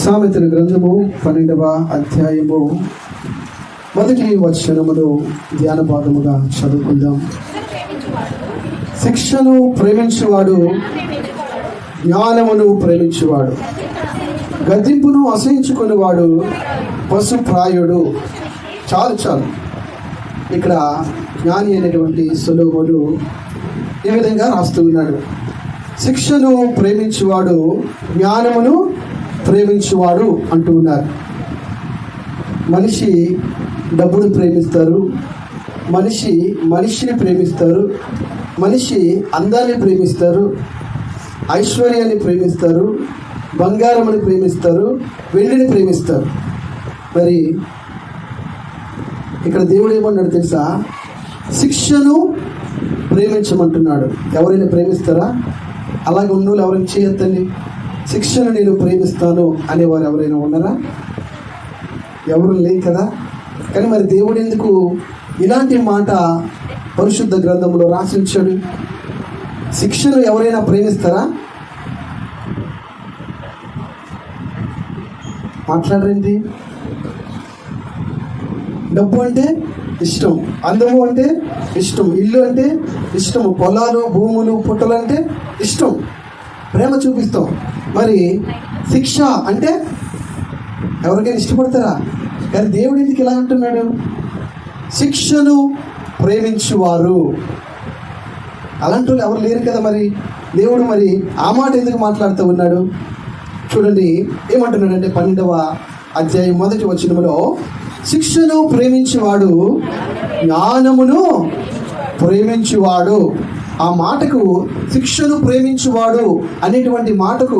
సామెతల గ్రంథము 12వ అధ్యాయము మొదటి వచనమును ధ్యాన భాగముగా చదువుకుందాం. శిక్షను ప్రేమించువాడు జ్ఞానమును ప్రేమించువాడు, గద్దింపును అసహించుకునేవాడు పశుప్రాయుడు. చాలు ఇక్కడ జ్ఞాని అయినటువంటి సొలొమోను ఈ విధంగా రాస్తూ ఉన్నాడు. శిక్షను ప్రేమించువాడు జ్ఞానమును ప్రేమించువాడు అంటూ ఉన్నారు. మనిషి డబ్బును ప్రేమిస్తారు, మనిషిని ప్రేమిస్తారు, మనిషి అందాన్ని ప్రేమిస్తారు, ఐశ్వర్యాన్ని ప్రేమిస్తారు, బంగారముని ప్రేమిస్తారు, వెండిని ప్రేమిస్తారు. మరి ఇక్కడ దేవుడు ఏమన్నాడు తెలుసా? శిక్షను ప్రేమించమంటున్నాడు. ఎవరైనా ప్రేమిస్తారా? అలాగే ఉన్నోళ్ళు ఎవరైనా చేయొద్దండి. శిక్షను నేను ప్రేమిస్తాను అనేవారు ఎవరైనా ఉన్నారా? ఎవరు లేదు కదా. కానీ మరి దేవుడు ఎందుకు ఇలాంటి మాట పరిశుద్ధ గ్రంథంలో రాసి ఉంచాడు? శిక్షను ఎవరైనా ప్రేమిస్తారా? మాట్లాడరేంటి? డబ్బు అంటే ఇష్టం, అందము అంటే ఇష్టం, ఇల్లు అంటే ఇష్టము, పొలాలు, భూములు, పుట్టలు అంటే ఇష్టం, ప్రేమ చూపిస్తాం. మరి శిక్ష అంటే ఎవరికైనా ఇష్టపడతారా? కానీ దేవుడు ఎందుకు ఇలా అంటున్నాడు? శిక్షను ప్రేమించువారు. అలాంటి వాళ్ళు ఎవరు లేరు కదా. మరి దేవుడు మరి ఆ మాట ఎందుకు మాట్లాడుతూ ఉన్నాడు? చూడండి ఏమంటున్నాడంటే 12వ అధ్యాయం మొదటి వచనములో, శిక్షను ప్రేమించువాడు జ్ఞానమును ప్రేమించువాడు. ఆ మాటకు శిక్షను ప్రేమించువాడు అనేటువంటి మాటకు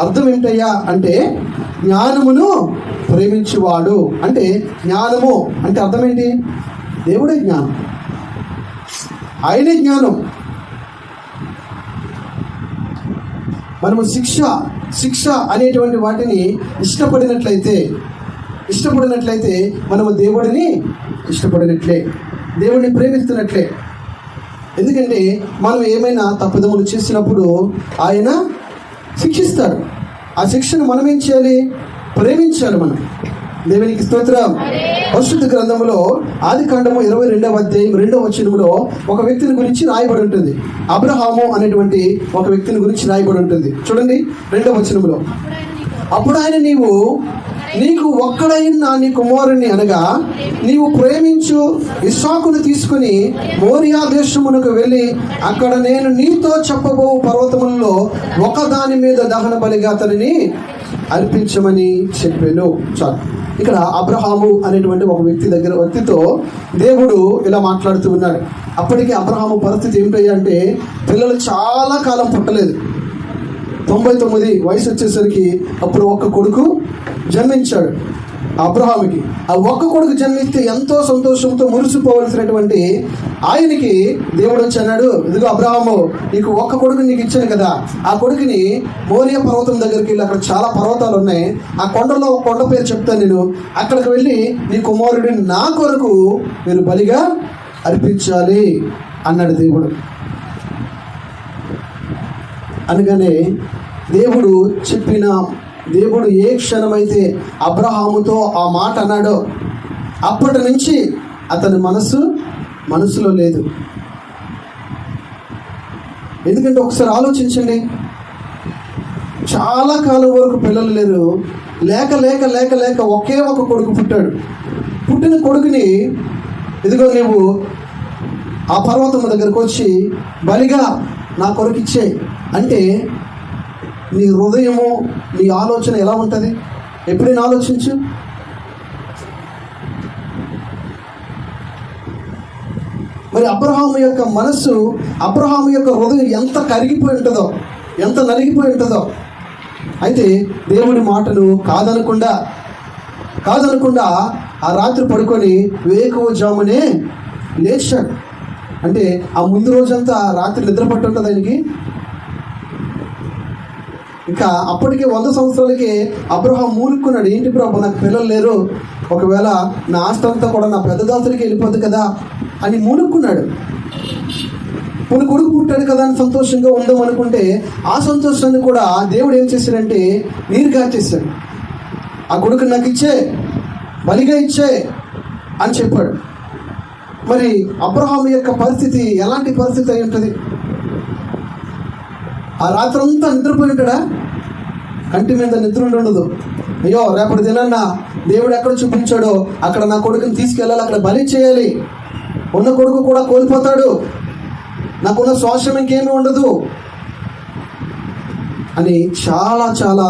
అర్థం ఏంటయ్యా అంటే జ్ఞానమును ప్రేమించువాడు. అంటే జ్ఞానము అంటే అర్థం ఏంటి? దేవుడే జ్ఞానం, ఆయనే జ్ఞానం. మనము శిక్ష అనేటువంటి వాటిని ఇష్టపడినట్లయితే మనము దేవుడిని ఇష్టపడినట్లే, దేవుడిని ప్రేమిస్తున్నట్లే. ఎందుకంటే మనం ఏమైనా తప్పిదములు చేసినప్పుడు ఆయన శిక్షిస్తాడు. ఆ శిక్షను మనం ఏం చేయాలి? ప్రేమించాలి. మనం దేవునికి స్తోత్రం. పరిశుద్ధ గ్రంథంలో ఆదికాండము 22వ అధ్యాయం 2వ వచనములో ఒక వ్యక్తిని గురించి రాయబడి ఉంటుంది. అబ్రహాము అనేటువంటి ఒక వ్యక్తిని గురించి రాయబడి ఉంటుంది. చూడండి 2వ వచనములో, అప్పుడు ఆయన నీకు ఒక్కడైన నీ కుమారుని అనగా నీవు ప్రేమించు ఇస్సాకును తీసుకుని మోరియా దేశమునకు వెళ్ళి అక్కడ నేను నీతో చెప్పబో పర్వతములలో ఒకదాని మీద దహన బలిగా అతనిని అర్పించమని చెప్పాను. చాలు. ఇక్కడ అబ్రహాము అనేటువంటి ఒక వ్యక్తితో దేవుడు ఇలా మాట్లాడుతూ ఉన్నాడు. అప్పటికి అబ్రహాము పరిస్థితి ఏమిటయ్యా అంటే పిల్లలు చాలా కాలం పుట్టలేదు. 99 వయసు వచ్చేసరికి అప్పుడు ఒక్క కొడుకు జన్మించాడు అబ్రహాముకి. ఆ ఒక్క కొడుకు జన్మిస్తే ఎంతో సంతోషంతో మురిసిపోవలసినటువంటి ఆయనకి దేవుడు వచ్చి అన్నాడు, ఇదిగో అబ్రహాము, నీకు ఒక్క కొడుకు నీకు ఇచ్చాను కదా, ఆ కొడుకుని మోరియా పర్వతం దగ్గరికి వెళ్ళి, అక్కడ చాలా పర్వతాలు ఉన్నాయి, ఆ కొండలో ఒక కొండ పేరు చెప్తాను నేను, అక్కడికి వెళ్ళి నీ కుమారుడిని నా కొరకు మీరు బలిగా అర్పించాలి అన్నాడు దేవుడు. అనగానే దేవుడు ఏ క్షణమైతే అబ్రహాముతో ఆ మాట అన్నాడో అప్పటి నుంచి అతని మనసులో లేదు. ఎందుకంటే ఒకసారి ఆలోచించండి, చాలా కాలం వరకు పిల్లలు లేరు, లేక ఒకే ఒక కొడుకు పుట్టాడు. పుట్టిన కొడుకుని ఇదిగో నువ్వు ఆ పర్వతం దగ్గరకు వచ్చి బలిగా నా కొరకు ఇచ్చే అంటే నీ హృదయము, నీ ఆలోచన ఎలా ఉంటుంది? ఎప్పుడైనా ఆలోచించు. మరి అబ్రహాము యొక్క మనస్సు, అబ్రహాము యొక్క హృదయం ఎంత కరిగిపోయి ఉంటుందో, ఎంత నలిగిపోయి ఉంటుందో. అయితే దేవుడి మాటను కాదనకుండా ఆ రాత్రి పడుకొని వేకువజామునే లేచాడు. అంటే ఆ ముందు రోజంతా రాత్రి నిద్ర పట్టి ఉంటుంది ఆయనకి. ఇంకా అప్పటికే 100 సంవత్సరాలకి అబ్రహాం మూలుక్కున్నాడు. ఏంటి ప్రభు, నాకు పిల్లలు లేరు, ఒకవేళ నా ఆస్తి అంతా కూడా నా పెద్ద దాసులకి వెళ్ళిపోద్ది కదా అని మూలుక్కున్నాడు. మన కొడుకు పుట్టాడు కదా అని సంతోషంగా ఉందాం అనుకుంటే ఆ సంతోషాన్ని కూడా దేవుడు ఏం చేశాడంటే నీరు కార్చేశాడు. ఆ కొడుకుని నాకు ఇచ్చే, బలిగా ఇచ్చే అని చెప్పాడు. మరి అబ్రహాము యొక్క పరిస్థితి ఎలాంటి పరిస్థితి అయి ఉంటుంది? ఆ రాత్రంతా నిద్రపోయి ఉంటాడా? కంటి మీద నిద్ర ఉండదు. అయ్యో రేపటి దినాన్న దేవుడు ఎక్కడ చూపించాడో అక్కడ నా కొడుకుని తీసుకెళ్ళాలి, అక్కడ బలి చేయాలి, ఉన్న కొడుకు కూడా కోల్పోతాడు, నాకున్న శ్వాసం ఇంకేమీ ఉండదు అని చాలా చాలా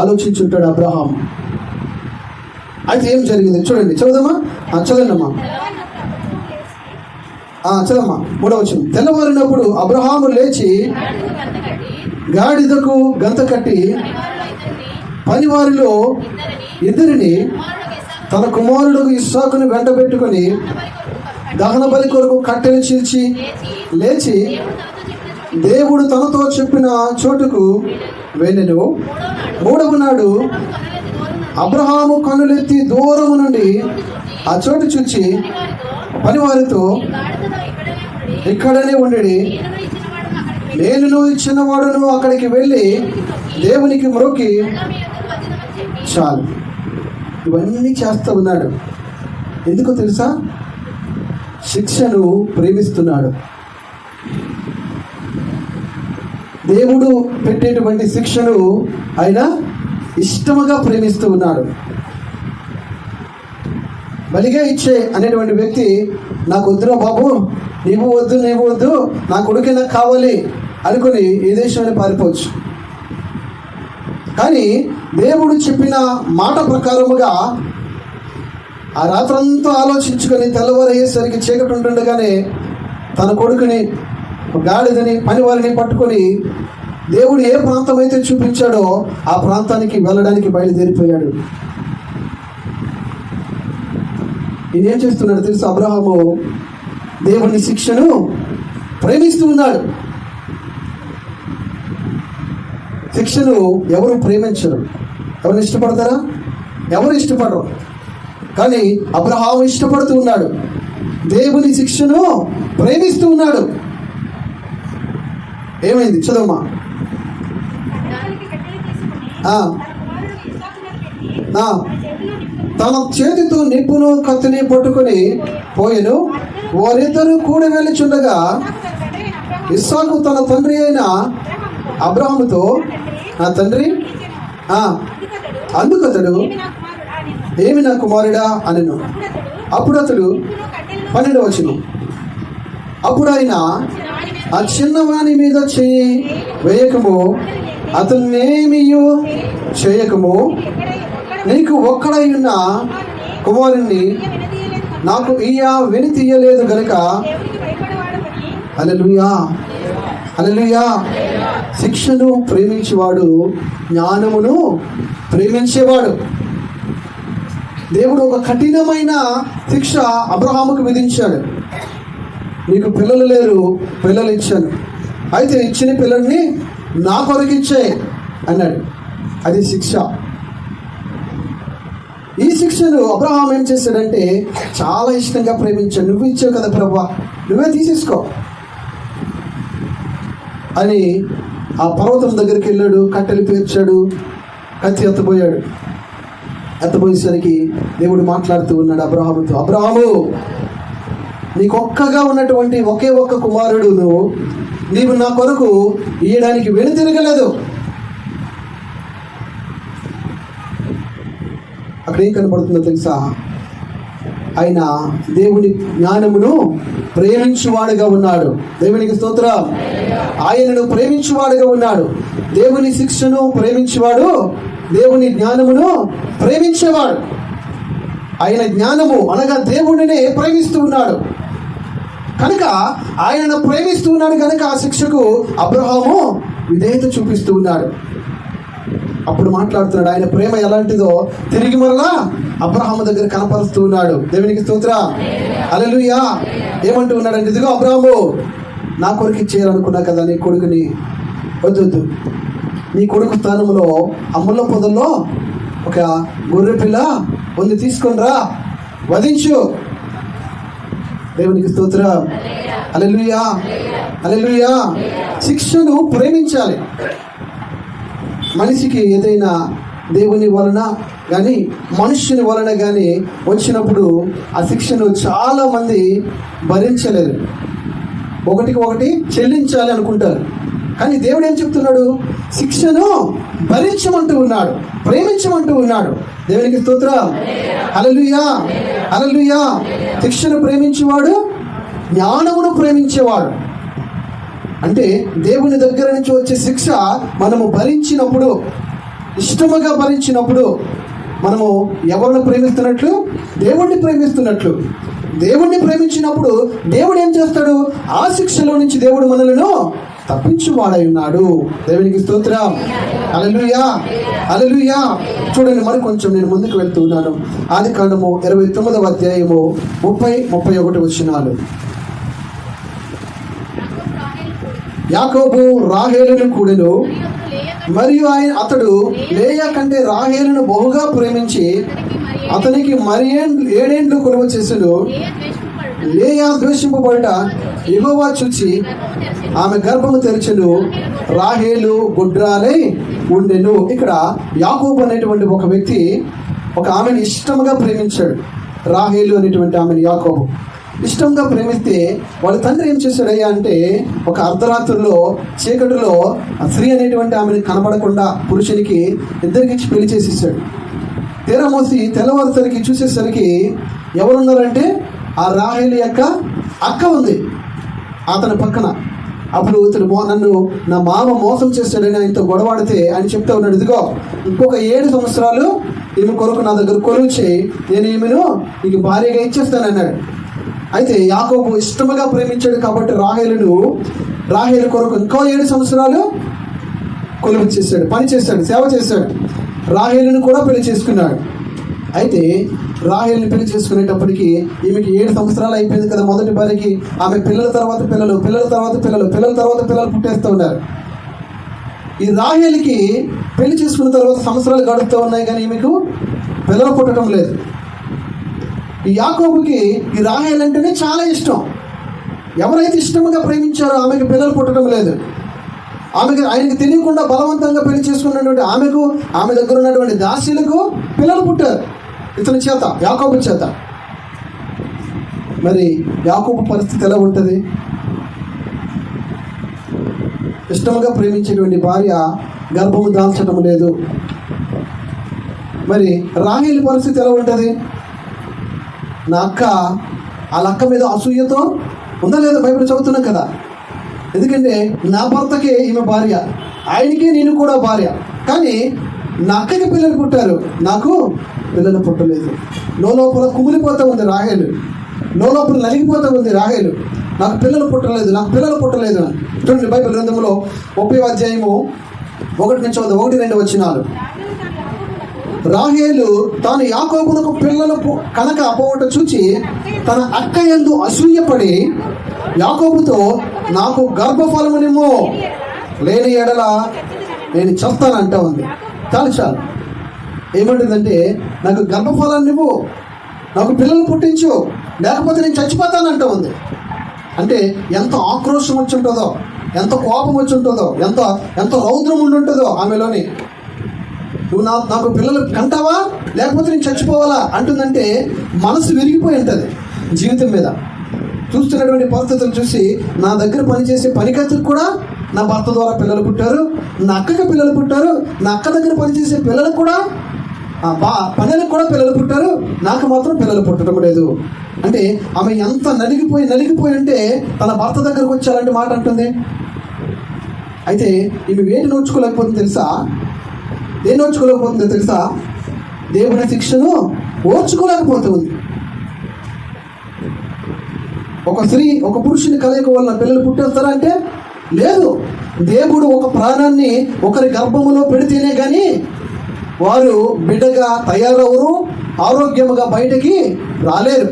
ఆలోచించుంటాడు అబ్రహాం. అయితే ఏం జరిగింది చూడండి, చదువుదామా? చదవండి అమ్మా, చదమ్మా. 3వ వచనం. తెల్లవారినప్పుడు అబ్రహాము లేచి గాడిదకు గంత కట్టి పనివారిలో ఇద్దరిని తన కుమారుడు ఇస్సాకుని వెంట పెట్టుకొని దహన బలి కొరకు కట్టెలు చీల్చి లేచి దేవుడు తనతో చెప్పిన చోటుకు వెళ్ళెను. 3వ నాడు అబ్రహాము కన్నులెత్తి దూరము నుండి ఆ చోటు చూచి పనివారితో, ఇక్కడనే ఉండేది, నేను ఇచ్చిన వాడును అక్కడికి వెళ్ళి దేవునికి మ్రొక్కి చాలు. ఇవన్నీ చేస్తూ ఉన్నాడు. ఎందుకో తెలుసా? శిక్షను ప్రేమిస్తున్నాడు. దేవుడు పెట్టేటువంటి శిక్షను ఆయన ఇష్టముగా ప్రేమిస్తూ ఉన్నాడు. బలిగా ఇచ్చే అనేటువంటి వ్యక్తి, నాకు వద్దురా బాబు, నీవు వద్దు, నా కొడుకే నాకు కావాలి అనుకుని ఈ దేశాన్ని పారిపోవచ్చు. కానీ దేవుడు చెప్పిన మాట ప్రకారముగా ఆ రాత్రంతా ఆలోచించుకొని తెల్లవారయ్యేసరికి చీకటి ఉంటుండగానే తన కొడుకుని, గాడిదని, పనివారిని పట్టుకొని దేవుడు ఏ ప్రాంతం అయితే చూపించాడో ఆ ప్రాంతానికి వెళ్ళడానికి బయలుదేరిపోయాడు. ఈయనేం చేస్తున్నాడు తెలుసు? అబ్రహాము దేవుని శిక్షను ప్రేమిస్తూ ఉన్నాడు. శిక్షను ఎవరు ప్రేమించరు. ఎవరు ఇష్టపడతారా? ఎవరు ఇష్టపడరు. కానీ అబ్రహాము ఇష్టపడుతూ ఉన్నాడు, దేవుని శిక్షను ప్రేమిస్తూ ఉన్నాడు. ఏమైంది చదవమ్మా. తన చేతితో నిప్పును కత్తిని పట్టుకొని పోయెను. వారిద్దరూ కూడి వెళ్ళుచుండగా ఇస్సాకు తన తండ్రి అయిన అబ్రహాముతో, నా తండ్రి, అందుకతడు, ఏమి నా కుమారుడా అనెను. అప్పుడు అతడు 12వ వచనం. అప్పుడు ఆయన, ఆ చిన్నవాని మీద చెయ్యి వేయకము, అతన్నేమియు చేయకము, నీకు ఒక్కడై ఉన్న కుమారుణ్ణి నాకు వెని తీయలేదు గనుక. హల్లెలూయా, హల్లెలూయా. శిక్షను ప్రేమించేవాడు జ్ఞానమును ప్రేమించేవాడు. దేవుడు ఒక కఠినమైన శిక్ష అబ్రహాముకు విధించాడు. నీకు పిల్లలు లేరు, పిల్లలు ఇచ్చాను, అయితే ఇచ్చిన పిల్లల్ని నా కొరకు ఇచ్చే అన్నాడు. అది శిక్ష. ఈ శిక్షను అబ్రహాం ఏం చేశాడంటే చాలా ఇష్టంగా ప్రేమించాడు. నువ్వు ఇచ్చావు కదా ప్రభువా, నువ్వే తీసేసుకో అని ఆ పర్వతం దగ్గరికి వెళ్ళాడు. కట్టెలు పేర్చాడు, కత్తి ఎత్తపోయాడు. ఎత్తపోయేసరికి దేవుడు మాట్లాడుతూ ఉన్నాడు అబ్రహాముతో, అబ్రహాము, నీకొక్కగా ఉన్నటువంటి ఒకే ఒక్క కుమారుడు నీవు నా కొరకు ఇయ్యడానికి వెనుతిరగలేదు. అక్కడ ఏం కనపడుతుందో తెలుసా? ఆయన దేవుని జ్ఞానమును ప్రేమించువాడుగా ఉన్నాడు. దేవునికి స్తోత్రం. ఆయనను ప్రేమించువాడుగా ఉన్నాడు. దేవుని శిక్షను ప్రేమించేవాడు, దేవుని జ్ఞానమును ప్రేమించేవాడు. ఆయన జ్ఞానము అనగా దేవుడినే ప్రేమిస్తూ ఉన్నాడు కనుక, ఆయనను ప్రేమిస్తూ ఉన్నాడు కనుక ఆ శిక్షకు అబ్రహాము విధేయత చూపిస్తూ ఉన్నాడు. అప్పుడు మాట్లాడుతున్నాడు. ఆయన ప్రేమ ఎలాంటిదో తిరిగి మరలా అబ్రహాము దగ్గర కనపరుస్తూ ఉన్నాడు. దేవునికి స్తోత్రం. హల్లెలూయా. ఏమంటూ ఉన్నాడంటే, ఇదిగో అబ్రహాము, నా కొడుకు ఇచ్చేయాలనుకున్నా కదా నీ కొడుకుని, వద్దు, నీ కొడుకు స్థానంలో అమ్ముల పొదల్లో ఒక గొర్రె పిల్ల ఉంది, తీసుకొని రా, వధించు. దేవునికి స్తోత్రం. హల్లెలూయా, హల్లెలూయా. శిక్షను ప్రేమించాలి. మనిషికి ఏదైనా దేవుని వలన కానీ మనుష్యుని వలన కానీ వచ్చినప్పుడు ఆ శిక్షను చాలామంది భరించలేరు. ఒకటికి ఒకటి చెల్లించాలి అనుకుంటారు. కానీ దేవుడు ఏం చెప్తున్నాడు? శిక్షను భరించమంటూ ఉన్నాడు, ప్రేమించమంటూ ఉన్నాడు. దేవునికి స్తోత్రం. హల్లెలూయా, హల్లెలూయా. శిక్షను ప్రేమించేవాడు జ్ఞానమును ప్రేమించేవాడు. అంటే దేవుని దగ్గర నుంచి వచ్చే శిక్ష మనము భరించినప్పుడు, ఇష్టముగా భరించినప్పుడు మనము ఎవరిని ప్రేమిస్తున్నట్లు? దేవుణ్ణి ప్రేమిస్తున్నట్లు. దేవుణ్ణి ప్రేమించినప్పుడు దేవుడు ఏం చేస్తాడు? ఆ శిక్షలో నుంచి దేవుడు మనలను తప్పించువాడై ఉన్నాడు. దేవునికి స్తోత్రం. హల్లెలూయా, హల్లెలూయా. చూడండి, మరి కొంచెం నేను ముందుకు వెళ్తూ ఉన్నాను. ఆదికాండము 29వ అధ్యాయము 30-31 వచనాలు. యాకోబు రాహేలును కూడెను, మరియు అతడు లేయా కంటే రాహేలును బహుగా ప్రేమించి అతనికి మరి 7 ఏండ్లు కొలువ చేసెను. లేయా ద్వేషింపబడుట యెహోవా చూచి ఆమె గర్భము తెరచెను, రాహేలు గుడ్రాలై ఉండెను. ఇక్కడ యాకోబు అనేటువంటి ఒక వ్యక్తి ఒక ఆమెను ఇష్టంగా ప్రేమించాడు. రాహేలు అనేటువంటి ఆమెను యాకోబు ఇష్టంగా ప్రేమిస్తే వాళ్ళ తండ్రి ఏం చేశాడయ్యా అంటే, ఒక అర్ధరాత్రిలో చీకటిలో ఆ స్త్రీ అనేటువంటి ఆమెను కనబడకుండా పురుషునికి ఇద్దరికి పెళ్లి చేసేసాడు. తీరా మోసి తెల్లవారుసరికి చూసేసరికి ఎవరున్నారంటే ఆ రాహేలు యొక్క అక్క ఉంది అతని పక్కన. అప్పుడు ఇతడు నన్ను నా మామ మోసం చేశాడని ఆయనతో గొడవాడితే ఆయన చెప్తా ఉన్నాడు, ఇదిగో ఇంకొక 7 సంవత్సరాలు ఈమె కొరకు నా దగ్గర కొలువు చేయి, నేను ఈమెను నీకు భార్యగా ఇచ్చేస్తాను అన్నాడు. అయితే యాకోబు ఇష్టముగా ప్రేమించాడు కాబట్టి రాహేలు కొరకు ఇంకో 7 సంవత్సరాలు కొలువు చేశాడు, పని చేశాడు, సేవ చేశాడు. రాహేలును కూడా పెళ్లి చేసుకున్నాడు. అయితే రాహేలుని పెళ్లి చేసుకునేటప్పటికి ఈమెకి 7 సంవత్సరాలు అయిపోయింది కదా మొదటి భార్యకి. ఆమె పిల్లల తర్వాత పిల్లలు పుట్టేస్తూ ఉన్నారు. ఈ రాహేలుకి పెళ్లి చేసుకున్న తర్వాత సంవత్సరాలు గడుపుతూ ఉన్నాయి, కానీ ఈమెకు పిల్లలు పుట్టడం లేదు. ఈ యాకోబుకి ఈ రాహేలు అంటేనే చాలా ఇష్టం. ఎవరైతే ఇష్టంగా ప్రేమించారో ఆమెకు పిల్లలు పుట్టడం లేదు. ఆయనకి తెలియకుండా బలవంతంగా పెళ్లి చేసుకున్నటువంటి ఆమె దగ్గర ఉన్నటువంటి దాసీలకు పిల్లలు పుట్టారు ఇతని చేత, యాకోబు చేత. మరి యాకోబు పరిస్థితి ఎలా ఉంటుంది? ఇష్టంగా ప్రేమించేటువంటి భార్య గర్భము దాల్చడం లేదు. మరి రాహేలు పరిస్థితి ఎలా ఉంటుంది? నా అక్క, వాళ్ళ అక్క మీద అసూయతో ఉందా లేదా? బైబిల్ చదువుతున్నాం కదా. ఎందుకంటే నా భర్తకే ఈమె భార్య, ఆయనకే నేను కూడా భార్య, కానీ నా అక్కకి పిల్లలు పుట్టారు, నాకు పిల్లలు పుట్టలేదు. లోపల కుమిలిపోతూ ఉంది రాహేలు, లోపల నలిగిపోతూ ఉంది రాహేలు, నాకు పిల్లలు పుట్టలేదు అని. చూడండి, బైబిల్ గ్రంథంలో 30వ అధ్యాయము 1-2 వచనాలు. రాహేలు తాను యాకోబునకు పిల్లలు కనుక అపోవట చూచి తన అక్క యందు అసూయపడి యాకోబుతో, నాకు గర్భఫలమునేమో లేని ఎడల నేను చస్తానంట ఉంది. చాలు ఏమంటుందంటే, నాకు గర్భఫలాన్ని ఇవ్వు, నాకు పిల్లలు పుట్టించు, లేకపోతే నేను చచ్చిపోతానంట ఉంది. అంటే ఎంత ఆక్రోషం వచ్చి ఉంటుందో, ఎంత కోపం వచ్చి ఉంటుందో, ఎంత రౌద్రం ఉండి ఉంటుందో ఆమెలోని. నువ్వు నాకు పిల్లలు కంటావా, లేకపోతే నేను చచ్చిపోవాలా అంటుందంటే మనసు విరిగిపోయి ఉంటుంది జీవితం మీద. చూస్తున్నటువంటి పరిస్థితులు చూసి నా దగ్గర పనిచేసే పనికత్తుకు కూడా నా భర్త ద్వారా పిల్లలు పుట్టారు, నా అక్కకి పిల్లలు పుట్టారు, నా అక్క దగ్గర పనిచేసే పిల్లలకు కూడా పనులకు కూడా పిల్లలు పుట్టారు, నాకు మాత్రం పిల్లలు పుట్టడం లేదు. అంటే ఆమె ఎంత నలిగిపోయి ఉంటే తన భర్త దగ్గరకు వచ్చారంటే మాట అంటుంది. అయితే ఈమె వేటి నోచుకోలేకపోతుందో తెలుసా? దేని నోచుకోలేకపోతుందో తెలుసా? దేవుని శిక్షను ఓర్చుకోలేకపోతుంది. ఒక స్త్రీ ఒక పురుషుని కలయిక వలన పిల్లలు పుట్టేస్తారా అంటే లేదు. దేవుడు ఒక ప్రాణాన్ని ఒకరి గర్భములో పెడితేనే కానీ వారు బిడ్డగా తయారవరు, ఆరోగ్యముగా బయటకి రాలేరు.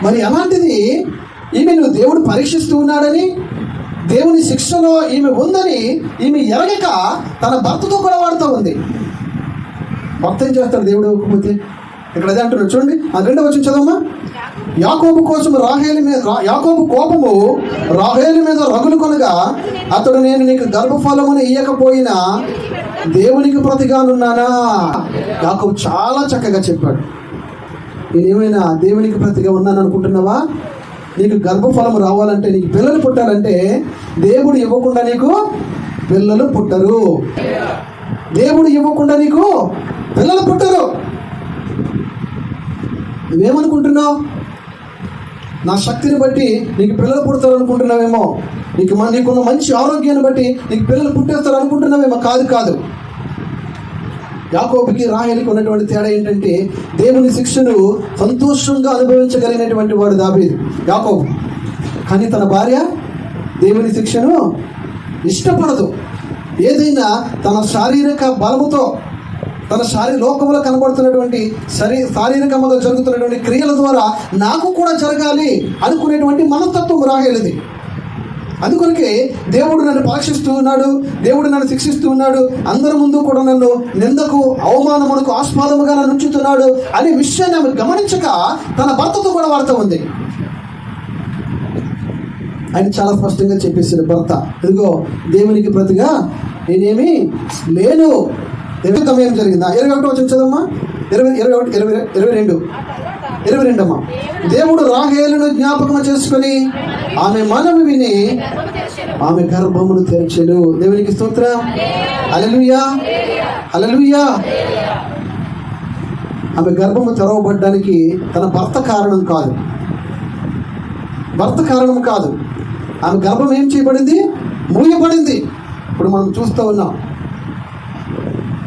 మరి అలాంటిది ఈమెను దేవుడు పరీక్షిస్తూ ఉన్నాడని, దేవుని శిక్షలో ఈమె ఉందని ఈమె ఎరగక తన భర్తతో కూడా వాడుతూ ఉంది. భర్త ఏం చేస్తాడు దేవుడు ఇవ్వకపోతే? ఇక్కడ అదే అంటున్నాడు, చూడండి ఆ 2వ వచనం చదవమ్మా. యాకోబు కోపము రాహేలు మీద రగులు కొనగా అతడు, నేను నీకు గర్భఫలమును ఇయ్యకపోయినా దేవునికి ప్రతిగానున్నానా? యాకోబు చాలా చక్కగా చెప్పాడు. నేనేమైనా దేవునికి ప్రతిగా ఉన్నాను అనుకుంటున్నావా? నీకు గర్భఫలం రావాలంటే, నీకు పిల్లలు పుట్టాలంటే దేవుడు ఇవ్వకుండా నీకు పిల్లలు పుట్టరు. దేవుడు ఇవ్వకుండా నీకు పిల్లలు పుట్టరు. నువ్వేమనుకుంటున్నావు? నా శక్తిని బట్టి నీకు పిల్లలు పుడతారు అనుకుంటున్నావేమో, నీకున్న మంచి ఆరోగ్యాన్ని బట్టి నీకు పిల్లలు పుట్టేస్తారు అనుకుంటున్నావేమో. కాదు. యాకోబుకి రాహేలుకి ఉన్నటువంటి తేడా ఏంటంటే, దేవుని శిక్షను సంతోషంగా అనుభవించగలిగినటువంటి వాడు యాకోబు. కానీ తన భార్య దేవుని శిక్షను ఇష్టపడదు. ఏదైనా తన శారీరక బలముతో, తన లోకంలో కనబడుతున్నటువంటి శారీరకంగా జరుగుతున్నటువంటి క్రియల ద్వారా నాకు కూడా జరగాలి అనుకునేటువంటి మనస్తత్వం రాహేలుది. అందుకొరకే దేవుడు నన్ను పరీక్షిస్తూ ఉన్నాడు, దేవుడు నన్ను శిక్షిస్తూ ఉన్నాడు, అందరి ముందు కూడా నన్ను నిందకు, అవమానమునకు ఆస్పాదముగా నన్ను ఉంచుతున్నాడు అనే విషయాన్ని ఆమె గమనించక తన భర్తతో కూడా వాడుతూ ఉంది. ఆయన చాలా స్పష్టంగా చెప్పేసాడు భర్త, ఇదిగో దేవునికి ప్రతిగా నేనేమి లేను. ఏం జరిగిందా? 21 వచ్చిన చదవమ్మా. 22 అమ్మా. దేవుడు రాహేలును జ్ఞాపకం చేసుకుని ఆమె మనవి విని ఆమె గర్భమును తెరచెను. దేవునికి స్తోత్రం. హల్లెలూయా, హల్లెలూయా. ఆమె గర్భము తెరవబడ్డానికి తన భర్త కారణం కాదు. ఆమె గర్భం ఏం చేయబడింది? మూయబడింది. ఇప్పుడు మనం చూస్తూ ఉన్నాం.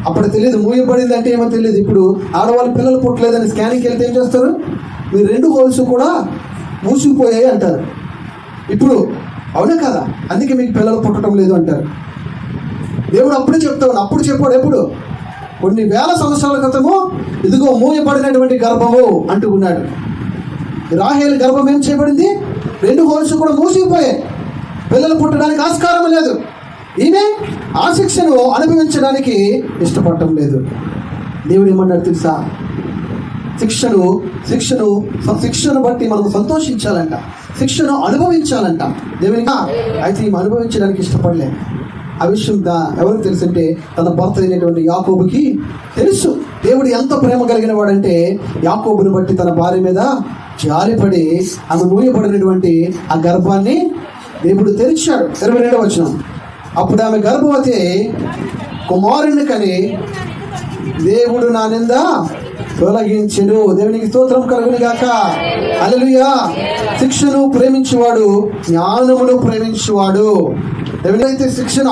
అప్పుడు తెలియదు మూయబడింది అంటే ఏమో తెలియదు. ఇప్పుడు ఆడవాళ్ళు పిల్లలు పుట్టలేదని స్కానింగ్కి వెళ్తే ఏం చేస్తారు? మీ 2 హోల్స్ కూడా మూసుకుపోయాయి అంటారు. ఇప్పుడు అవునా కదా? అందుకే మీకు పిల్లలు పుట్టడం లేదు అంటారు. దేవుడు అప్పుడే చెప్తాడు. అప్పుడు చెప్పాడు ఎప్పుడు? కొన్ని వేల సంవత్సరాల క్రితము, ఇదిగో మూయబడినటువంటి గర్భము అంటూ ఉన్నాడు. రాహేలు గర్భం ఏం చేయబడింది? 2 హోల్స్ కూడా మూసుకుపోయాయి. పిల్లలు పుట్టడానికి ఆస్కారం లేదు. ఈమె ఆ శిక్షను అనుభవించడానికి ఇష్టపడటం లేదు. దేవుడు ఏమన్నాడు తెలుసా? శిక్షను బట్టి మనం సంతోషించాలంట, శిక్షను అనుభవించాలంట. దేవునిగా అయితే ఈమె అనుభవించడానికి ఇష్టపడలేదు. ఆ విషయం ఎవరికి తెలుసు అంటే తన భర్త అయినటువంటి యాకోబుకి తెలుసు. దేవుడు ఎంత ప్రేమ కలిగిన వాడంటే యాకోబుని బట్టి తన భార్య మీద జాలిపడి ఆమె మూయబడినటువంటి ఆ గర్భాన్ని దేవుడు తెరిచాడు. 22వ వచనం. అప్పుడు ఆమె గర్భవతి కుమారుని కని దేవుడు నా నింద తొలగించెను. దేవునికి స్తోత్రం కలుగును గాక. హల్లెలూయా. శిక్షను ప్రేమించువాడు జ్ఞానమును ప్రేమించువాడు. ఎవరైతే శిక్షను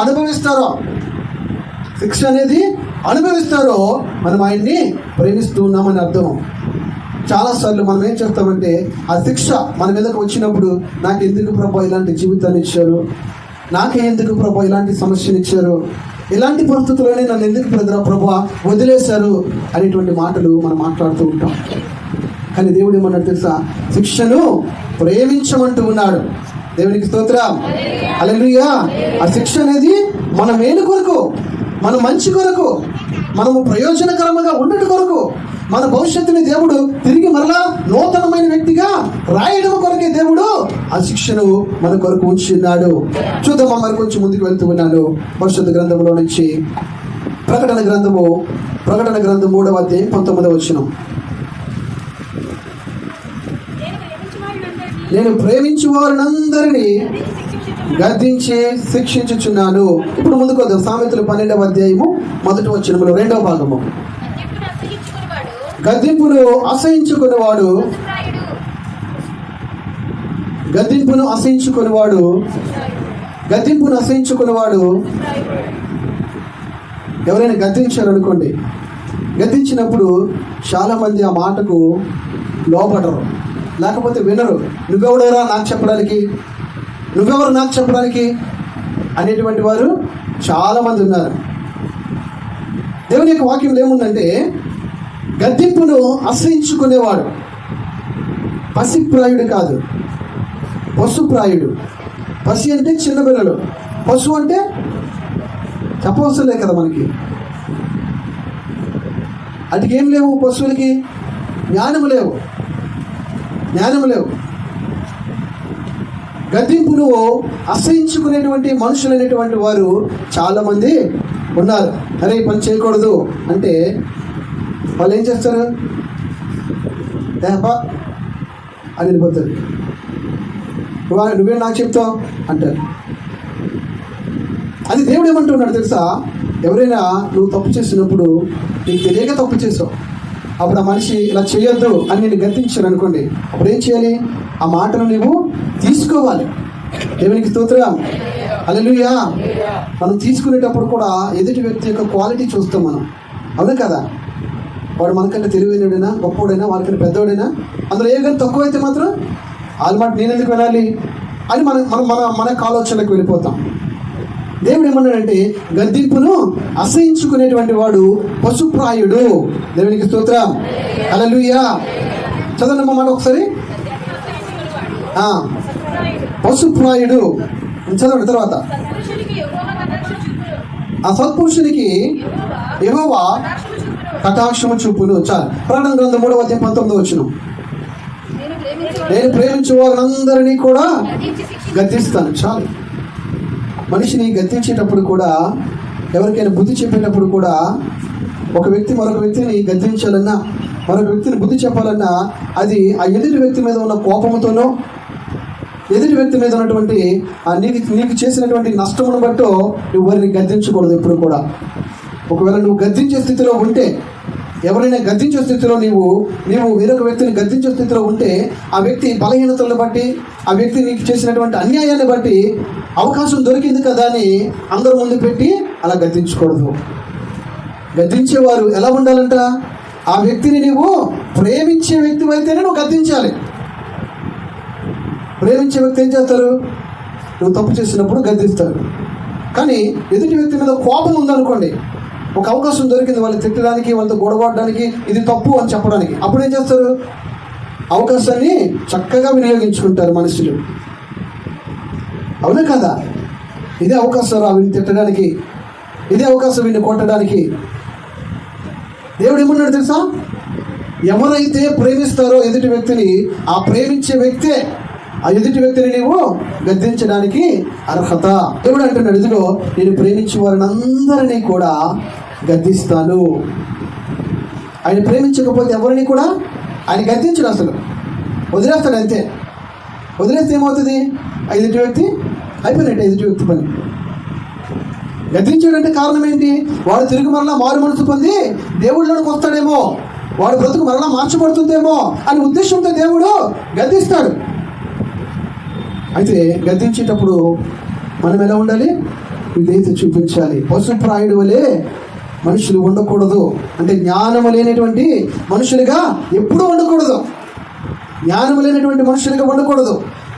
శిక్ష అనేది అనుభవిస్తారో మనం ఆయన్ని ప్రేమిస్తూ ఉన్నామని అర్థం. చాలాసార్లు మనం ఏం చేస్తామంటే, ఆ శిక్ష మన మీదకు వచ్చినప్పుడు నాకు ఎందుకు ప్రభా ఇలాంటి జీవితాన్ని ఇచ్చారు, నాకే ఎందుకు ప్రభా ఇలాంటి సమస్యలు ఇచ్చారు, ఇలాంటి పరిస్థితుల్లోనే నన్ను ఎందుకు ప్రభా వదిలేశారు అనేటువంటి మాటలు మనం మాట్లాడుతూ ఉంటాం. కానీ దేవుడు ఏమన్నాడు తెలుసా? శిక్షను ప్రేమించమంటూ ఉన్నాడు. దేవునికి స్తోత్రం. హల్లెలూయా. ఆ శిక్ష అనేది మన మేలు కొరకు, మన మంచి కొరకు, మనము ప్రయోజనకరంగా ఉండటం కొరకు, మన భవిష్యత్తుని దేవుడు తిరిగి మరలా నూతనమైన వ్యక్తిగా రాయడం కొరకే దేవుడు ఆ శిక్షను మన కొరకు ఉంచున్నాడు. చూద్దామా, మరి కొంచెం ముందుకు వెళ్తూ ఉన్నాను. భవిష్యత్తు గ్రంథంలో నుంచి ప్రకటన గ్రంథం 3వ అధ్యాయం 19వ వచనం. నేను ప్రేమించు వారినందరినీ గద్దించి శిక్షించుచున్నాను. ఇప్పుడు ముందుకు వద్దాం. సామెతలు 12వ అధ్యాయము 1వ వచనములో 2వ భాగము. గద్దింపును అసహించుకునేవాడు ఎవరైనా గద్దించారనుకోండి, గద్దించినప్పుడు చాలామంది ఆ మాటకు లోపడరు, లేకపోతే వినరు. నువ్వెవరు నాకు చెప్పడానికి అనేటువంటి వారు చాలామంది ఉన్నారు. దేవుని యొక్క వాక్యంలో ఏముందంటే, గద్దింపును అసహించుకునేవాడు పసిప్రాయుడు కాదు, పశుప్రాయుడు. పసి అంటే చిన్న పిల్లలు, పశు అంటే చెప్పవసలే కదా మనకి. అటుకేం లేవు, పశువులకి జ్ఞానము లేవు. గద్దింపును అసహించుకునేటువంటి మనుషులైనటువంటి వారు చాలామంది ఉన్నారు. అరే ఈ పని చేయకూడదు అంటే వాళ్ళు ఏం చేస్తారు? ఏపా అని వెళ్ళిపోతారు. నువ్వే నాకు చెప్తావు అంటారు. అది దేవుడు ఏమంటున్నాడు తెలుసా? ఎవరైనా నువ్వు తప్పు చేసినప్పుడు, నీకు తెలియక తప్పు చేసావు, అప్పుడు ఆ మనిషి ఇలా చేయొద్దు అని నేను గద్దించాను అనుకోండి, అప్పుడు ఏం చేయాలి? ఆ మాటను నువ్వు తీసుకోవాలి. దేవునికి స్తోత్రం, హల్లెలూయా. మనం తీసుకునేటప్పుడు కూడా ఎదుటి వ్యక్తి యొక్క క్వాలిటీ చూస్తాం మనం, అవునా కదా? వాడు మనకంటే తెలివైనడైనా, గొప్పవాడైనా, వాళ్ళకంటే పెద్దవాడైనా, అందులో ఏ కానీ తక్కువైతే మాత్రం వాళ్ళ మాట నేను ఎందుకు వినాలి అని మన మన మన ఆలోచనలకు వెళ్ళిపోతాం. దేవుడు ఏమన్నాడంటే, గద్దింపును అసహించుకునేటువంటి వాడు పశుప్రాయుడు. దేవునికి స్తోత్రం, హల్లెలూయా. చదవండి మాట ఒకసారి. పశుప్రాయుడు చదవండి. తర్వాత ఆ సత్పురుషునికి యెహోవా కటాక్షము చూపును. చాలు. ప్రకటన గ్రంథం 3:19 నేను ప్రేమించే వారందరినీ కూడా గద్దిస్తాను. చాలు. మనిషిని గద్దించేటప్పుడు కూడా, ఎవరికైనా బుద్ధి చెప్పేటప్పుడు కూడా, ఒక వ్యక్తి మరొక వ్యక్తిని గద్దించాలన్నా, మరొక వ్యక్తిని బుద్ధి చెప్పాలన్నా, అది ఆ ఎదుటి వ్యక్తి మీద ఉన్న కోపంతోనో, ఎదుటి వ్యక్తి మీద ఉన్నటువంటి నీకు చేసినటువంటి నష్టమును బట్టో నువ్వు వారిని గద్దించకూడదు ఎప్పుడు కూడా. ఒకవేళ నువ్వు గద్దించే స్థితిలో ఉంటే, ఎవరైనా గద్దించే స్థితిలో నీవు వేరొక వ్యక్తిని గద్దించే స్థితిలో ఉంటే, ఆ వ్యక్తి బలహీనతలను బట్టి, ఆ వ్యక్తి నీకు చేసినటువంటి అన్యాయాన్ని బట్టి అవకాశం దొరికింది కదా అని అందరి ముందు పెట్టి అలా గద్దించకూడదు. గద్దించేవారు ఎలా ఉండాలంట? ఆ వ్యక్తిని నీవు ప్రేమించే వ్యక్తి అయితేనే నువ్వు గద్దించాలి. ప్రేమించే వ్యక్తి ఏం చేస్తారు? నువ్వు తప్పు చేసినప్పుడు గద్దిస్తారు. కానీ ఎదుటి వ్యక్తి మీద కోపం ఉందనుకోండి, ఒక అవకాశం దొరికింది వాళ్ళు తిట్టడానికి, వాళ్ళతో గొడవడానికి, ఇది తప్పు అని చెప్పడానికి, అప్పుడు ఏం చేస్తారు? అవకాశాన్ని చక్కగా వినియోగించుకుంటారు మనుషులు, అవునా కదా? ఇదే అవకాశం వీడిని తిట్టడానికి, ఇదే అవకాశం వీడిని కొట్టడానికి. దేవుడు ఏమన్నాడు తెలుసా? ఎవరైతే ప్రేమిస్తారో ఎదుటి వ్యక్తిని, ఆ ప్రేమించే వ్యక్తే ఆ ఎదుటి వ్యక్తిని నీవు గద్దించడానికి అర్హత. దేవుడు అంటున్నాడు, ఇదిగో నేను ప్రేమించే వారిని అందరినీ కూడా గద్దిస్తాను. ఆయన ప్రేమించకపోతే ఎవరిని కూడా ఆయన గద్దించడు, అసలు వదిలేస్తాడు అంతే. వదిలేస్తే ఏమవుతుంది? ఎదుటి వ్యక్తి అయిపోయినట్టు, ఎదుటి వ్యక్తి పని. గద్దించాడంటే కారణం ఏంటి? వాడు తిరిగి మరలా మారు మనసు పొంది దేవుళ్ళలోకి వస్తాడేమో, వాడు బ్రతుకు మరలా మార్చబడుతుందేమో అని ఉద్దేశంతో దేవుడు గద్దిస్తాడు. అయితే గద్దించేటప్పుడు మనం ఎలా ఉండాలి? విధేయత చూపించాలి. పశుప్రాయుడు వలె మనుషులు ఉండకూడదు. అంటే జ్ఞానము లేనటువంటి మనుషులుగా ఎప్పుడూ ఉండకూడదు. జ్ఞానము లేనటువంటి మనుషులుగా ఉండకూడదు.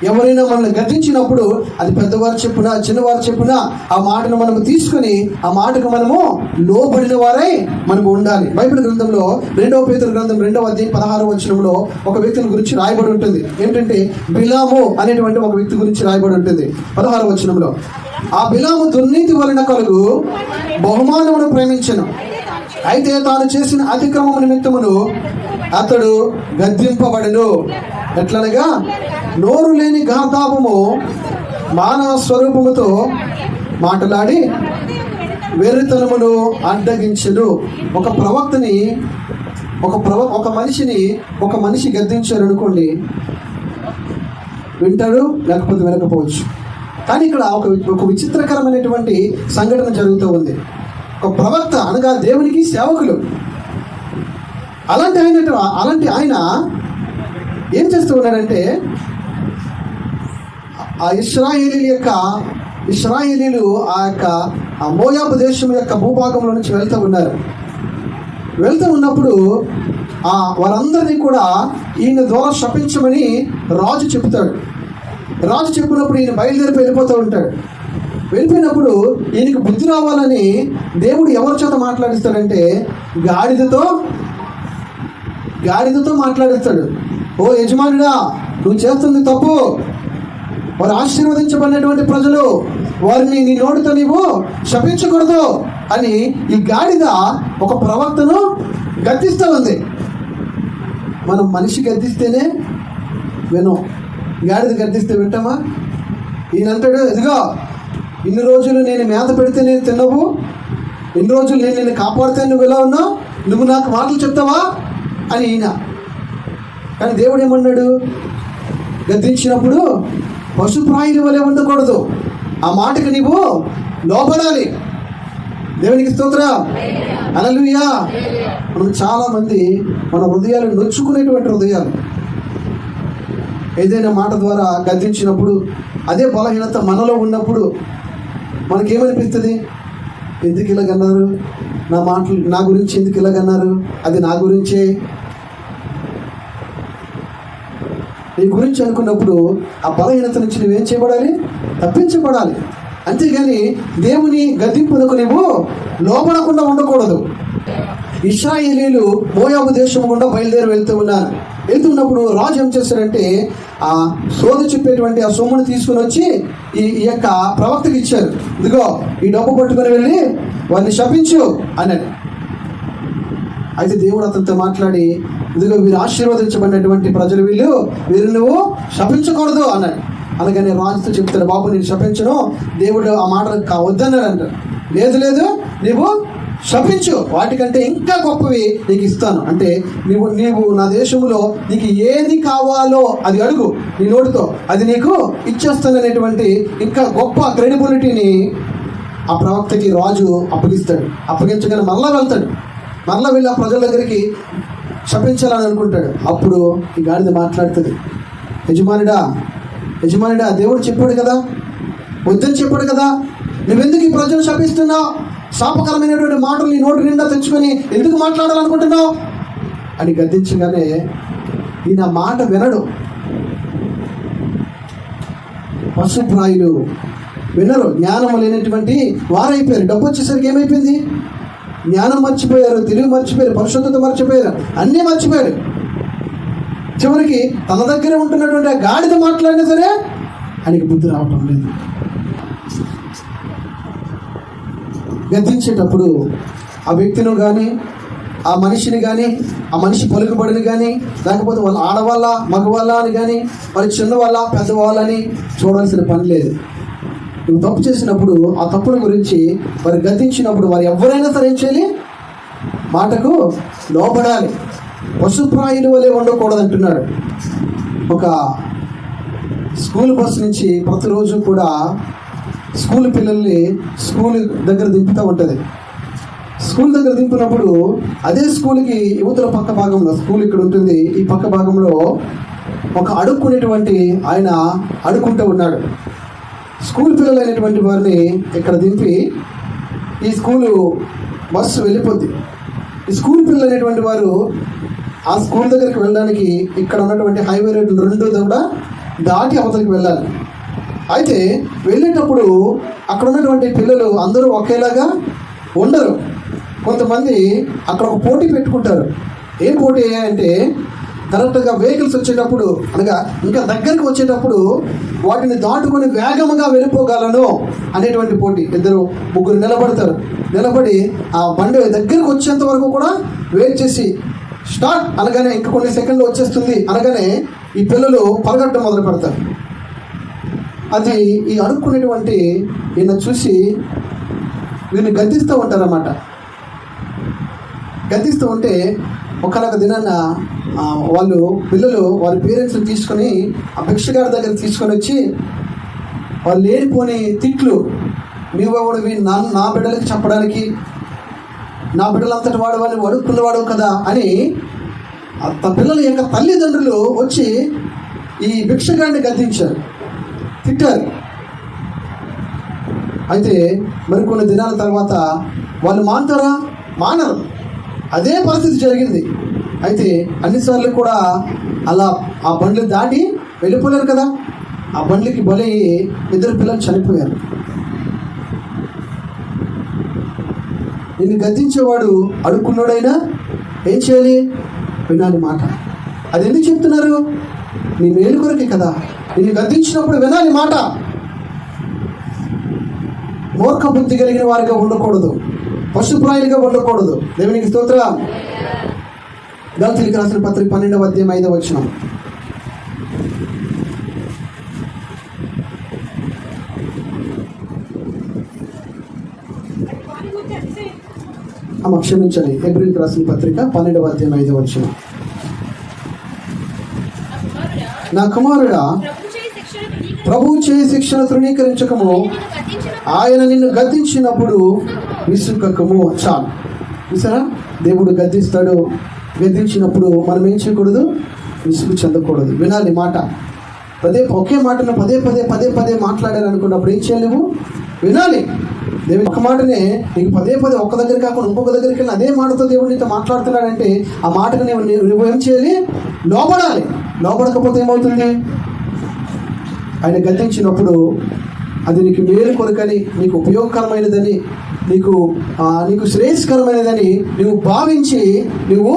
ఎవరైనా మనల్ని గద్దించినప్పుడు, అది పెద్దవారు చెప్పినా, చిన్నవారు చెప్పినా, ఆ మాటను మనము తీసుకుని ఆ మాటకు మనము లోబడిన వారై మనము ఉండాలి. బైబిల్ గ్రంథంలో 2వ పేతురు గ్రంథం 2:16 ఒక వ్యక్తిని గురించి రాయబడి ఉంటుంది. ఏంటంటే బిలాము అనేటువంటి ఒక వ్యక్తి గురించి రాయబడి ఉంటుంది. 16 ఆ బిలాము దుర్నీతి వలన కలుగు బహుమానమును ప్రేమించెను, అయితే తాను చేసిన అతిక్రమము నిమిత్తమును అతడు గద్దింపబడెను. ఎట్లనగా నోరు లేని గాతాపము మానవ స్వరూపముతో మాట్లాడి వెర్రితనమును అడ్డగించెను. ఒక మనిషి గద్దించారు అనుకోండి, వింటాడు, లేకపోతే వినకపోవచ్చు. కానీ ఇక్కడ ఒక విచిత్రకరమైనటువంటి సంఘటన జరుగుతూ ఉంది. ఒక ప్రవక్త అనగా దేవునికి సేవకులు, అలాంటి ఆయన ఏం చేస్తూ ఉన్నాడంటే, ఇశ్రాయేలీలు ఆ మోయాబు దేశం యొక్క భూభాగంలో నుంచి వెళ్తూ ఉన్నప్పుడు వారందరినీ కూడా ఈయన ద్వారా శపించమని రాజు చెప్తాడు. రాజు చెప్పినప్పుడు ఈయన బయలుదేరి వెళ్ళిపోతూ ఉంటాడు. వెళ్ళిపోయినప్పుడు ఈయనకి బుద్ధి రావాలని దేవుడు ఎవరి చేత మాట్లాడిస్తాడంటే గాడిదతో మాట్లాడిస్తాడు. ఓ యజమానుడా, నువ్వు చేస్తుంది తప్పు, వారు ఆశీర్వదించబడినటువంటి ప్రజలు, వారిని నీ నోటితో నీవు శపించకూడదు అని ఈ గాడిద ఒక ప్రవక్తను గద్దిస్తూ ఉంది. మనం మనిషి గద్దిస్తేనే వినం, గాడిద గద్దిస్తే వింటామా? ఈయన అంటాడు, ఇదిగో ఇన్ని రోజులు నేను మేత పెడితే నేను తినవు, ఇన్ని రోజులు నేను నిన్ను కాపాడుతాను, నువ్వు ఎలా ఉన్నావు, నువ్వు నాకు మాటలు చెప్తావా అని ఈయన. కానీ దేవుడు ఏమన్నాడు, గద్దించినప్పుడు పశుప్రాయుల వలె ఉండకూడదు, ఆ మాటకి నీవు లోబడాలి. దేవునికి స్తోత్రం, హల్లెలూయా. మనం చాలామంది మన హృదయాలు నొచ్చుకునేటువంటి హృదయాలు, ఏదైనా మాట ద్వారా గద్దించినప్పుడు అదే బలహీనత మనలో ఉన్నప్పుడు మనకేమనిపిస్తుంది, ఎందుకు ఇలాగన్నారు, నా మాటలు నా గురించి ఎందుకు ఇలాగన్నారు, అది నా గురించే, నీ గురించి అనుకున్నప్పుడు ఆ బలహీనత నుంచి నువ్వేం చేయబడాలి, తప్పించబడాలి. అంతేగాని దేవుని గద్దింపునకు నువ్వు లోబడకుండా ఉండకూడదు. ఇశ్రాయేలీయులు మోయాబు దేశం గుండా బయలుదేరి వెళ్తున్నప్పుడు రాజు ఏం చేశారంటే ఆ సోద చెప్పేటువంటి ఆ సొమ్మును తీసుకుని వచ్చి ఈ యొక్క ప్రవక్తకి ఇచ్చారు. ఇదిగో ఈ డబ్బు పట్టుకొని వెళ్ళి వారిని శపించు అన్నాడు. అయితే దేవుడు అతనితో మాట్లాడి, ఇదిగో వీరు ఆశీర్వదించబడినటువంటి ప్రజలు, వీరు నువ్వు శపించకూడదు అన్నాడు. అలాగనే రాజుతో చెప్తాడు, బాబు నేను శపించను, దేవుడు ఆ మాటలు వద్దన్నాడు అంటాడు. లేదు నీవు శపించు, వాటికంటే ఇంకా గొప్పవి నీకు ఇస్తాను. అంటే నీవు నా దేశంలో నీకు ఏది కావాలో అది అడుగు, నీ నోటితో అది నీకు ఇచ్చేస్తాను అనేటువంటి ఇంకా గొప్ప క్రెడిబిలిటీని ఆ ప్రవక్తకి రాజు అప్పగిస్తాడు. అప్పగించగానే మరలా వెళ్తాడు, మరలా వెళ్ళి ఆ ప్రజల దగ్గరికి శపించాలని అనుకుంటాడు. అప్పుడు ఈ గాడిద మాట్లాడుతుంది, యజమానుడా దేవుడు చెప్పాడు కదా, వద్దని చెప్పాడు కదా, నువ్వెందుకు ఈ ప్రజలు శపిస్తున్నావు, శాపకరమైనటువంటి మాటలు నీ నోటి నిండా తెచ్చుకొని ఎందుకు మాట్లాడాలనుకుంటున్నావు అని గద్దించగానే ఈయన మాట వినడు. పశుప్రాయులు వినరు, జ్ఞానం లేనటువంటి వారైపోయారు. డబ్బు వచ్చేసరికి ఏమైపోయింది, జ్ఞానం మర్చిపోయారు, తెలివి మర్చిపోయారు, పరిశుద్ధత మర్చిపోయారు, అన్నీ మర్చిపోయారు. చివరికి తన దగ్గర ఉంటున్నటువంటి ఆ గాడిద మాట్లాడినా సరే ఆయనకి బుద్ధి రావటం లేదు. గద్దించేటప్పుడు ఆ వ్యక్తిని కానీ, ఆ మనిషిని కానీ, ఆ మనిషి పలుకుబడిని కానీ, లేకపోతే వాళ్ళ ఆడవాళ్ళ మగవాళ్ళ అని కానీ, వాళ్ళ చిన్నవాళ్ళ పెద్దవాళ్ళని చూడాల్సిన పని లేదు. నువ్వు తప్పు చేసినప్పుడు ఆ తప్పుల గురించి వారు గద్దించినప్పుడు వారు ఎవరైనా సరే ఏం చేయాలి, మాటకు లోబడాలి. పశుప్రాయుల వలె ఉండకూడదు అంటున్నాడు. ఒక స్కూల్ బస్సు నుంచి ప్రతిరోజు కూడా స్కూల్ పిల్లల్ని స్కూల్ దగ్గర దింపుతూ ఉంటుంది. స్కూల్ దగ్గర దింపినప్పుడు అదే స్కూల్కి యువతల పక్క భాగంలో, స్కూల్ ఇక్కడ ఉంటుంది, ఈ పక్క భాగంలో ఒక అడుక్కునేటువంటి ఆయన అడుక్కుంటూ ఉన్నాడు. స్కూల్ పిల్లలు అయినటువంటి వారిని ఇక్కడ దింపి ఈ స్కూలు బస్సు వెళ్ళిపోద్ది. ఈ స్కూల్ పిల్లలు అనేటువంటి వారు ఆ స్కూల్ దగ్గరికి వెళ్ళడానికి ఇక్కడ ఉన్నటువంటి హైవే రోడ్లు 2 కూడా దాటి అవతలికి వెళ్ళాలి. అయితే వెళ్ళేటప్పుడు అక్కడ ఉన్నటువంటి పిల్లలు అందరూ ఒకేలాగా ఉండరు. కొంతమంది అక్కడ ఒక పోటీ పెట్టుకుంటారు. ఏం పోటీ అంటే కరెక్ట్గా వెహికల్స్ వచ్చేటప్పుడు, అనగా ఇంకా దగ్గరికి వచ్చేటప్పుడు వాటిని దాటుకొని వేగంగా వెళ్ళిపోగలను అనేటువంటి పోటీ. 2-3 నిలబడతారు. నిలబడి ఆ బండి దగ్గరికి వచ్చేంత వరకు కూడా వెయిట్ చేసి స్టార్ట్ అనగానే ఇంకా కొన్ని సెకండ్లు వచ్చేస్తుంది అనగానే ఈ పిల్లలు పరిగెట్టడం మొదలు పెడతారు. అది ఈ అడుక్కునేటువంటి ఈయన చూసి వీళ్ళని గద్దిస్తూ ఉంటారన్నమాట. గద్దిస్తూ ఉంటే ఒకనొక దినాన్న వాళ్ళు పిల్లలు వారి పేరెంట్స్ని తీసుకొని ఆ భిక్షగాడి దగ్గర తీసుకొని వచ్చి వాళ్ళు లేనిపోని తిట్లు, నీవెవడివి నా బిడ్డలకి చెప్పడానికి, నా బిడ్డలంతటి వాడు అని అడుక్కున్నవాడు కదా అని ఆ పిల్లల యొక్క తల్లిదండ్రులు వచ్చి ఈ భిక్షగాడిని గద్దించారు, తిట్టారు. అయితే మరికొన్ని దినాల తర్వాత వాళ్ళు మానతారా, మానరు. అదే పరిస్థితి జరిగింది. అయితే అన్నిసార్లు కూడా అలా ఆ బండ్లు దాటి వెళ్ళిపోలేరు కదా, ఆ బండ్లకి బలయ్యి 2 పిల్లలు చనిపోయారు. నిన్ను గద్దించేవాడు అడుక్కున్నాడైనా ఏం చేయాలి, వినాలి మాట. అది ఎందుకు చెప్తున్నారు, నీ మేలు కొరకే కదా. నిన్ను గద్దించినప్పుడు వినాలి మాట. మూర్ఖ బుద్ధి కలిగిన వారిగా ఉండకూడదు, పశుప్రాయులుగా ఉండకూడదు. దేవునికి స్తోత్రం. గలతీయులకు రాసిన పత్రిక 12వ అధ్యాయం 5వ వచనం. క్షమించాలి. హెబ్రీయులకు రాసిన పత్రిక 12వ అధ్యాయం 5వ వచనం. నా కుమారుడా, ప్రభువు చేయి శిక్షణ తృణీకరించకము, ఆయన నిన్ను గద్దించినప్పుడు విసుకకము. చాలు. చూసారా, దేవుడు గద్దిస్తాడు. గద్దించినప్పుడు మనం ఏం చేయకూడదు? విసుగు చెందకూడదు. వినాలి మాట. ఒకే మాటను పదే పదే మాట్లాడారు అనుకున్నప్పుడు ఏం చేయాలి? నువ్వు వినాలి. దేవుడు ఒక మాటనే నీకు పదే ఒక్క దగ్గర కాకుండా ఇంకొక దగ్గరికి వెళ్ళి అదే మాటతో దేవుడు నీతో మాట్లాడుతున్నాడంటే ఆ మాటకు నువ్వు ఏం చేయాలి? లోబడాలి. లోబడకపోతే ఏమవుతుంది? ఆయన గద్దించినప్పుడు అది నీకు మేలు కొరకని, నీకు ఉపయోగకరమైనదని, నీకు శ్రేయస్కరమైనదని నువ్వు భావించి నువ్వు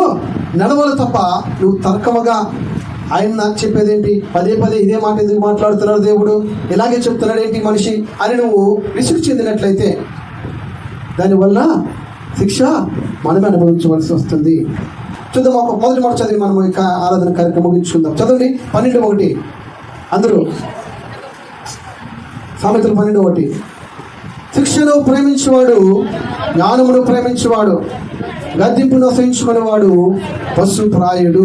నడవలు తప్ప నువ్వు తర్కముగా ఆయన నాకు చెప్పేది ఏంటి, పదే ఇదే మాట ఎందుకు మాట్లాడుతున్నాడు దేవుడు, ఇలాగే చెప్తున్నాడు ఏంటి మనిషి అని నువ్వు విసుగు చెందినట్లయితే దానివల్ల శిక్ష మనమే అనుభవించవలసి వస్తుంది. చూద్దాం, ఒక మొదటి మాట చదివి మనం ఆరాధన కార్యక్రమం ముగించుకుందాం. చదవండి 12:1. అందరూ సామెతలు 12:1. శిక్షను ప్రేమించేవాడు జ్ఞానమును ప్రేమించేవాడు, గద్దింపును అసహించుకునేవాడు పశుప్రాయుడు.